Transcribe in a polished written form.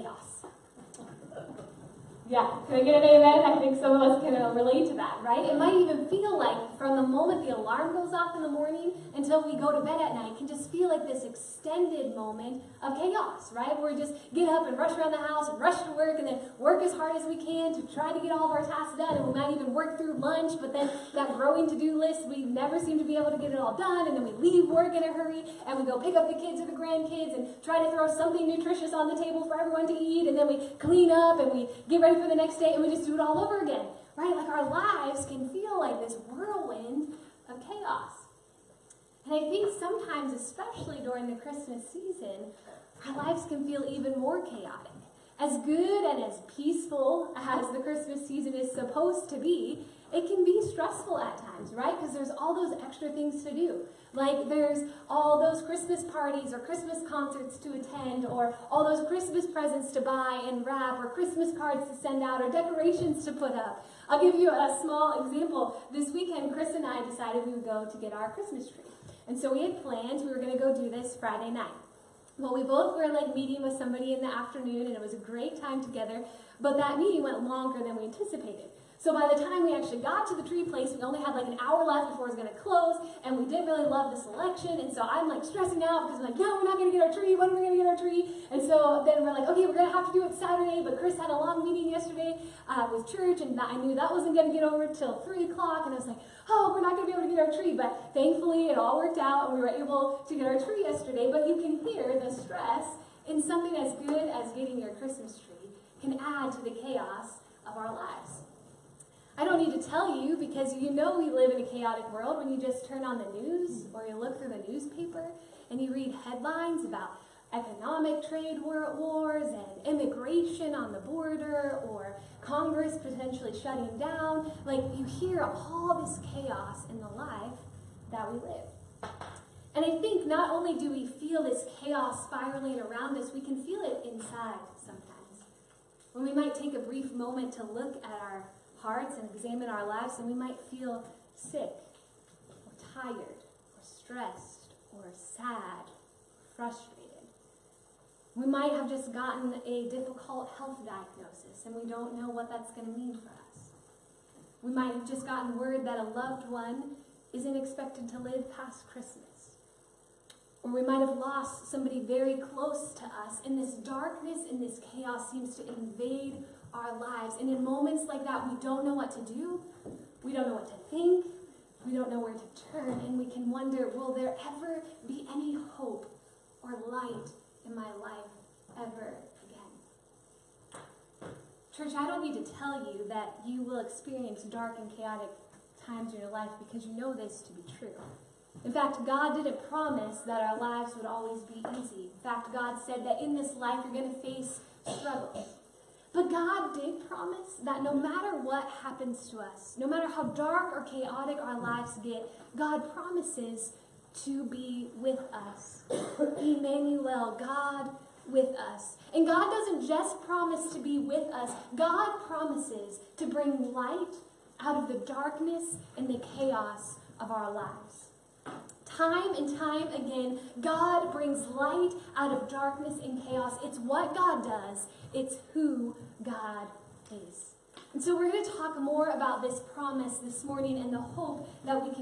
chaos. Yeah, can I get an amen? I think some of us can relate to that, right? It might even feel like from the moment the alarm goes off in the morning until we go to bed at night, it can just feel like this extended moment of chaos, right? Where we just get up and rush around the house and rush to work and then work as hard as we can to try to get all of our tasks done, and we might even work through lunch, but then that growing to-do list, we never seem to be able to get it all done, and then we leave work in a hurry and we go pick up the kids or the grandkids and try to throw something nutritious on the table for everyone to eat, and then we clean up and we get ready for the next day, and we just do it all over again, right? Like our lives can feel like this whirlwind of chaos. And I think sometimes, especially during the Christmas season, our lives can feel even more chaotic. As good and as peaceful as the Christmas season is supposed to be, it can be stressful at times, right? Because there's all those extra things to do. Like there's all those Christmas parties or Christmas concerts to attend, or all those Christmas presents to buy and wrap, or Christmas cards to send out, or decorations to put up. I'll give you a small example. This weekend, Chris and I decided we would go to get our Christmas tree. And so we had plans, we were going to go do this Friday night. Well, we both were like meeting with somebody in the afternoon, and it was a great time together, but that meeting went longer than we anticipated. So by the time we actually got to the tree place, we only had like an hour left before it was going to close, and we didn't really love the selection, and so I'm like stressing out because I'm like, no, we're not going to get our tree, when are we going to get our tree? And so then we're like, okay, we're going to have to do it Saturday, but Chris had a long meeting yesterday with church, and I knew that wasn't going to get over till 3 o'clock, and I was like, oh, we're not going to be able to get our tree, but thankfully it all worked out, and we were able to get our tree yesterday. But you can hear the stress in something as good as getting your Christmas tree can add to the chaos of our lives. I don't need to tell you, because you know we live in a chaotic world when you just turn on the news or you look through the newspaper and you read headlines about economic trade wars and immigration on the border, or Congress potentially shutting down. Like, you hear all this chaos in the life that we live. And I think not only do we feel this chaos spiraling around us, we can feel it inside sometimes. When we might take a brief moment to look at our hearts and examine our lives, and we might feel sick, or tired, or stressed, or sad, or frustrated. We might have just gotten a difficult health diagnosis, and we don't know what that's going to mean for us. We might have just gotten word that a loved one isn't expected to live past Christmas. Or we might have lost somebody very close to us, and this darkness and this chaos seems to invade our lives. And in moments like that, we don't know what to do, we don't know what to think, we don't know where to turn, and we can wonder, will there ever be any hope or light in my life ever again? Church, I don't need to tell you that you will experience dark and chaotic times in your life, because you know this to be true. In fact, God didn't promise that our lives would always be easy. In fact, God said that in this life you're going to face struggles. But God did promise that no matter what happens to us, no matter how dark or chaotic our lives get, God promises to be with us. Emmanuel, God with us. And God doesn't just promise to be with us. God promises to bring light out of the darkness and the chaos of our lives. Time and time again, God brings light out of darkness and chaos. It's what God does. It's who God is. And so we're going to talk more about this promise this morning and the hope that we can